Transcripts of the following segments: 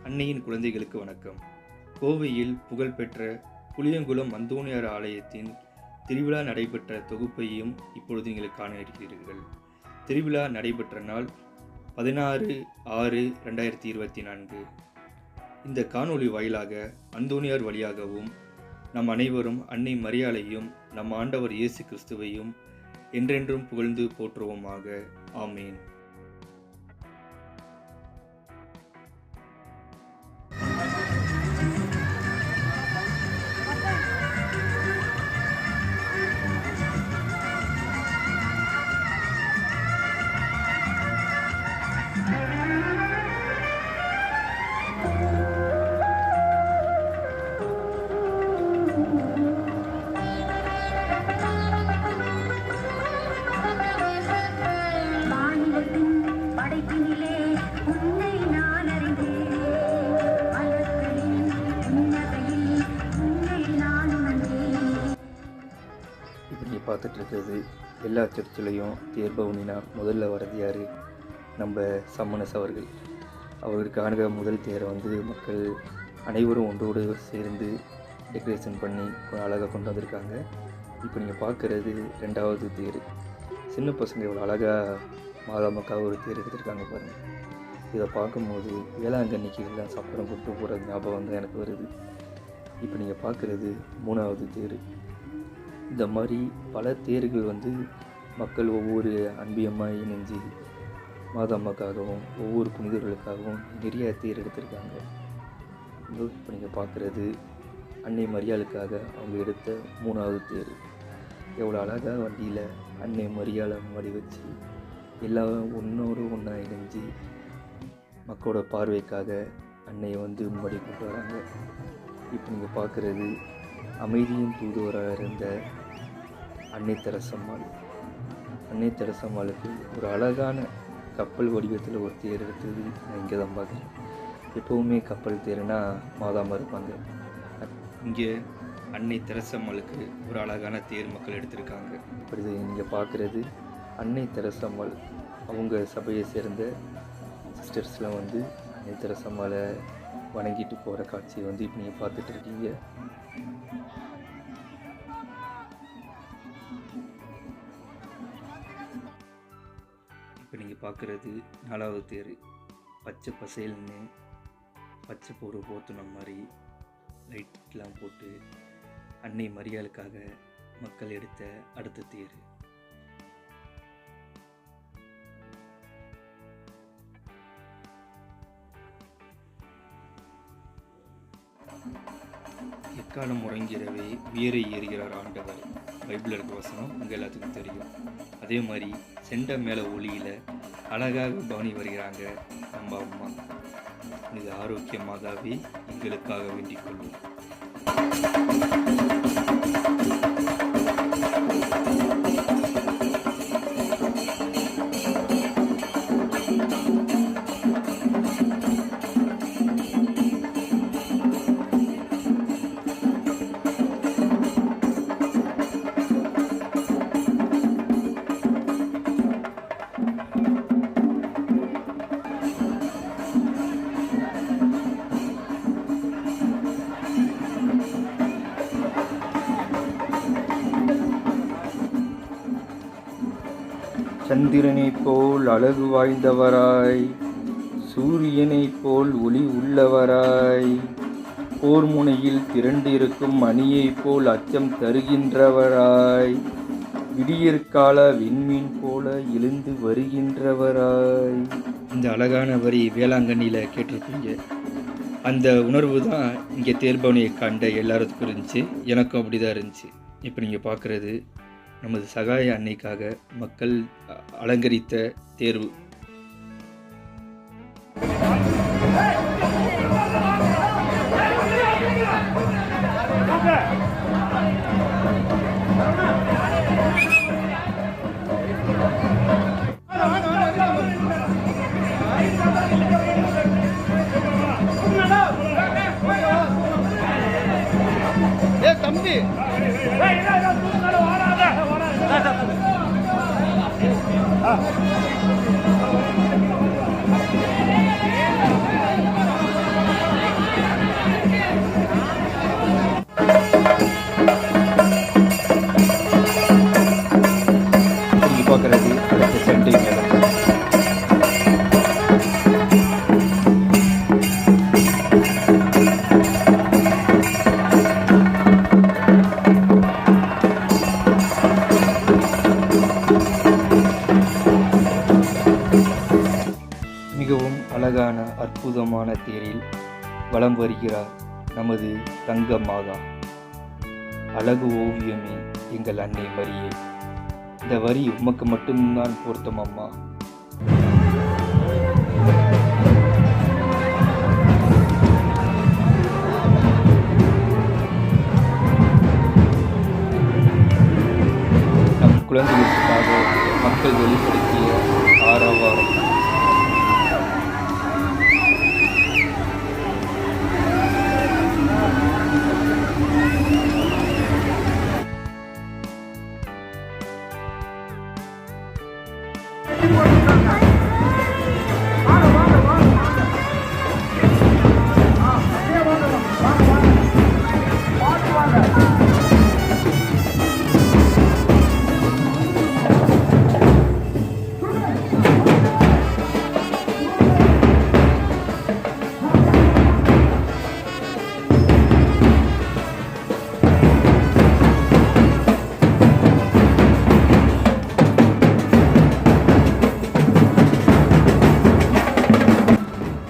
அன்னையின் குழந்தைகளுக்கு வணக்கம். கோவையில் புகழ்பெற்ற புளியங்குளம் அந்தோணியார் ஆலயத்தின் திருவிழா நடைபெற்ற தொகுப்பையும் இப்பொழுது நீங்கள் காண இருக்கிறீர்கள். திருவிழா நடைபெற்ற நாள் 16/6/2024. இந்த காணொளி வாயிலாக அந்தோணியார் வழியாகவும் நம் அனைவரும் அன்னை மரியாளையும் நம் ஆண்டவர் இயேசு கிறிஸ்துவையும் என்றென்றும் புகழ்ந்து போற்றுவோமாக. ஆமேன். இப்போ நீங்கள் பார்த்துட்டு இருக்கிறது எல்லா சர்ச்சிலையும் தேர்பவனினா முதல்ல வரது யார்? நம்ம சம்மனஸ் அவர்கள். அவர்களுக்கான முதல் தேரை மக்கள் அனைவரும் ஒன்றோடு சேர்ந்து டெக்கரேஷன் பண்ணி அழகாக கொண்டு வந்திருக்காங்க. இப்போ நீங்கள் பார்க்குறது ரெண்டாவது தேர். சின்ன பசங்க இவ்வளோ அழகாக மாதாமக்காக ஒரு தேர் எடுத்துருக்காங்க பாருங்கள். இதை பார்க்கும்போது வேளாங்கண்ணிக்கு எல்லாம் சப்பரம் கொண்டு போகிற ஞாபகம் தான் எனக்கு வருது. இப்போ நீங்கள் பார்க்குறது மூணாவது தேர். இந்த மாதிரி பல தேர்கள் மக்கள் ஒவ்வொரு அன்பியமாக இணைஞ்சு மாதாம்மாக்காகவும் ஒவ்வொரு புனிதர்களுக்காகவும் நிறைய தேர் எடுத்திருக்காங்க. இப்போ நீங்கள் பார்க்குறது அன்னை மரியாளுக்காக அவங்க எடுத்த மூணாவது தேர். எவ்வளோ அழகாக வண்டியில் அன்னை மரியாளை முன்னாடி வச்சு எல்லாம் ஒன்றோடு ஒன்றா இணைஞ்சு மக்களோட பார்வைக்காக அன்னையை முன்னாடி கொண்டு வராங்க. இப்போ நீங்கள் பார்க்குறது அமைதியின் தூதுவராக இருந்த அன்னை தெரசம்மாள். அன்னை தெரசம்மாளுக்கு ஒரு அழகான கப்பல் வடிவத்தில் ஒரு தேர் எடுத்தது நான் இங்கே தான் பார்க்குறேன். எப்போவுமே கப்பல் தேர்னா மாதாம இருப்பாங்க. இங்கே அன்னை தெரசம்மாளுக்கு ஒரு அழகான தேர் மக்கள் எடுத்திருக்காங்க. இப்படி நீங்கள் பார்க்குறது அன்னை தெரசம்மாள். அவங்க சபையை சேர்ந்த சிஸ்டர்ஸ்லாம் அன்னை தெரசம்மாளை வணங்கிட்டு போகிற காட்சியை இப்போ நீங்கள் பார்த்துட்டு இருக்கீங்க. இப்போ நீங்கள் பார்க்குறது நாலாவது தேர். பச்சை பசேல்னு பச்சை போர் போத்துன மாதிரி லைட்லாம் போட்டு அன்னை மரியாளுக்காக மக்கள் எடுத்த அடுத்த தேர். எக்காலம் உறங்கிறவே வீரை ஏறுகிறார் ஆண்டவர். பைபிளில் இருக்க வசனம் உங்கள் எல்லாத்துக்கும் தெரியும். அதே மாதிரி செண்ட மேலே ஒளியில் அழகாக பவனி வருகிறாங்க நம்ம அம்மா. இது ஆரோக்கியமாகவே எங்களுக்காக வேண்டிக் கொள்வோம். சந்திரனைப் போல் அழகு வாய்ந்தவராய், சூரியனைப் போல் ஒளி உள்ளவராய், போர் முனையில் திரண்டிருக்கும் அணியைப் போல் அச்சம் தருகின்றவராய், விடியற்கால விண்மீன் போல எழுந்து வருகின்றவராய். இந்த அழகான வரி வேளாங்கண்ணியில் கேட்டிருப்பீங்க. அந்த உணர்வு தான் இங்கே தேர்பவனியை கண்ட எல்லாருக்கும் இருந்துச்சு. எனக்கும் அப்படி தான் இருந்துச்சு. இப்போ நீங்கள் பார்க்குறது நமது சகாய அன்னைக்காக மக்கள் அலங்கரித்த தேர்வு. தம்பி அற்புதமான தேரில் வலம் வருகிறார் நமது தங்க மாதா. அழகு ஓவியமே எங்கள் அன்னை மரியே. இந்த வரி உமக்கு மட்டும்தான் பொருத்தம் அம்மா. நம் குழந்தைகளுக்காக மக்கள் வெளிப்படுத்திய ஆரவாரம்.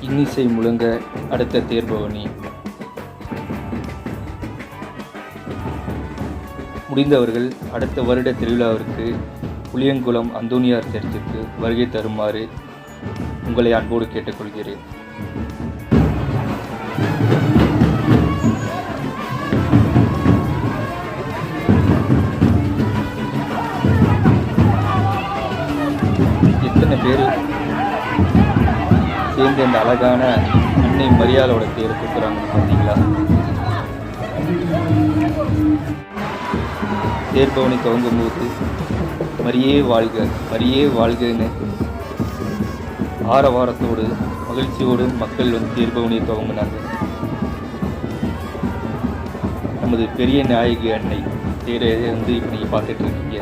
இன்னிசை முழங்க அடுத்த தேர்பவனி. முடிந்தவர்கள் அடுத்த வருட திருவிழாவிற்கு புளியங்குளம் அந்தோனியார் சர்ச்சுக்கு வருகை தருமாறு உங்களை அன்போடு கேட்டுக்கொள்கிறேன். எத்தனை பேர் சேர்ந்து அந்த அழகான அன்னை மரியாளோட தேரை கொடுக்குறாங்க பார்த்தீங்களா? தேர்பவனி துவங்கும் போது மரியே வாழ்க மரியே வாழ்கன்னு ஆரவாரத்தோடு மகிழ்ச்சியோடு மக்கள் தேர்பவனியை துவங்கினாங்க. நமது பெரிய நாயகி அன்னை தேரை இப்போ நீங்கள் பார்த்துட்டு இருக்கீங்க.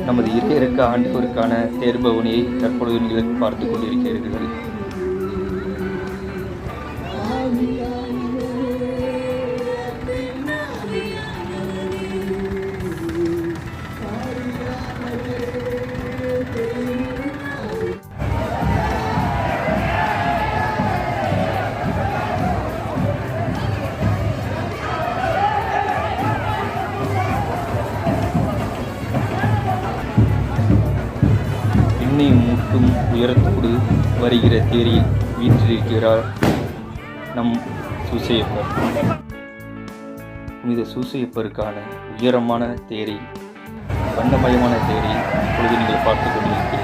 நமது இறையிறக்க ஆண்டவருக்கான தேர்பவனியை தற்பொழுது நீங்கள் பார்த்து கொண்டிருக்கிறீர்கள். மூட்டும் உயரத்தோடு வருகிற தேரில் வீற்றிருக்கிறார் நம் சூசையப்பர். புனித சூசையப்பருக்கான உயரமான தேரை, வண்ணமயமான தேரை இப்பொழுது நீங்கள் பார்த்து கொண்டிருக்கிறீர்கள்.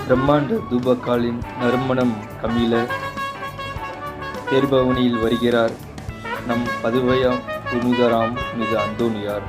பிரம்மாண்ட தூபக்காலின் நறுமணம் கமிழ தேர்பவனியில் வருகிறார் நம் பதுவையாம் புனிதராம் புனித அந்தோனியார்.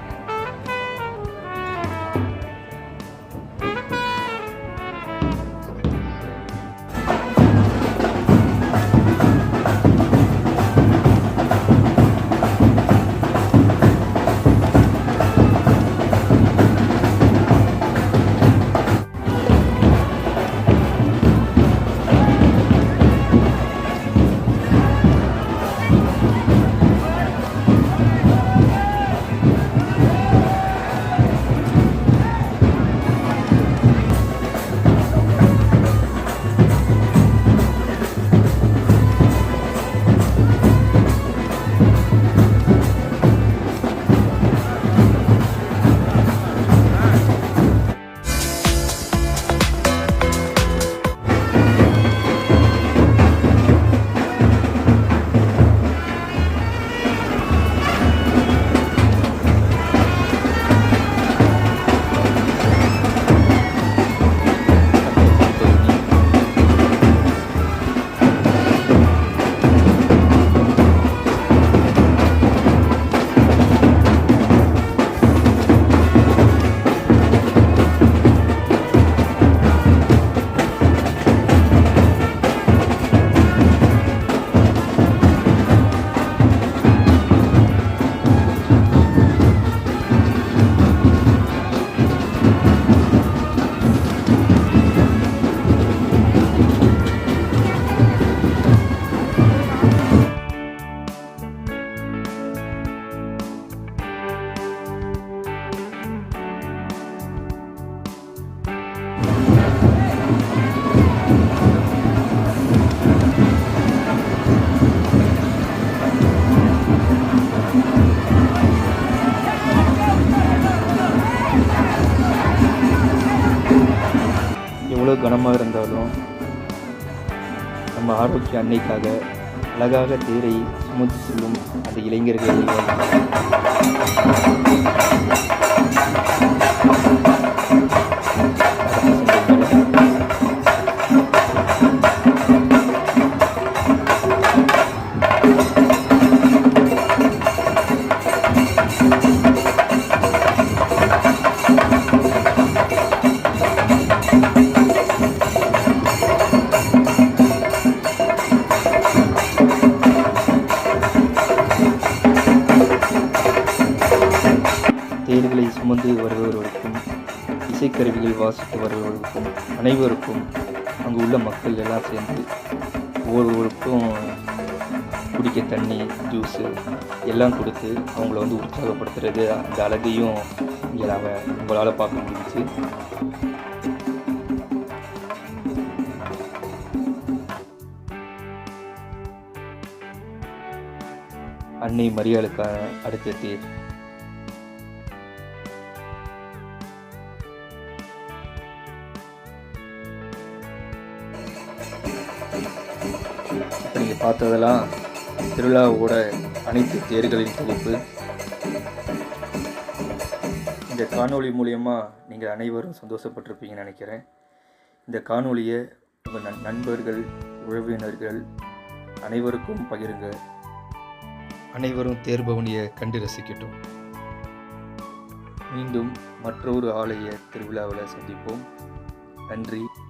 எவ்வளோ கனமாக இருந்தாலும் நம்ம ஆரோக்கிய அன்னைக்காக அழகாக தேரை சுமந்து செல்லும் அந்த இளைஞர்கள் தேர்களை சுமந்து வருபவர்களுக்கும் இசைக்கருவிகள் வாசித்து வருபவர்களுக்கும் அனைவருக்கும் அங்கு உள்ள மக்கள் எல்லாம் சேர்ந்து ஒவ்வொருவருக்கும் குடிக்க தண்ணி ஜூஸு எல்லாம் கொடுத்து அவங்கள வந்து உற்சாகப்படுத்துறது அந்த அழகையும் இங்கே உங்களால் பார்க்க முடிஞ்சிச்சு. அன்னை மரியாளுக்கான அடுத்த தேர் நீங்கள் பார்த்ததெல்லாம் திருவிழாவோட அனைத்து தேர்களின் தொகுப்பு. இந்த காணொளி மூலயமா நீங்கள் அனைவரும் சந்தோஷப்பட்டிருப்பீங்கன்னு நினைக்கிறேன். இந்த காணொளியை உங்கள் நண்பர்கள் உறவினர்கள் அனைவருக்கும் பகிருங்க. அனைவரும் தேர்பவனியை கண்டு ரசிக்கட்டும். மீண்டும் மற்றொரு ஆலய திருவிழாவில் சந்திப்போம். நன்றி.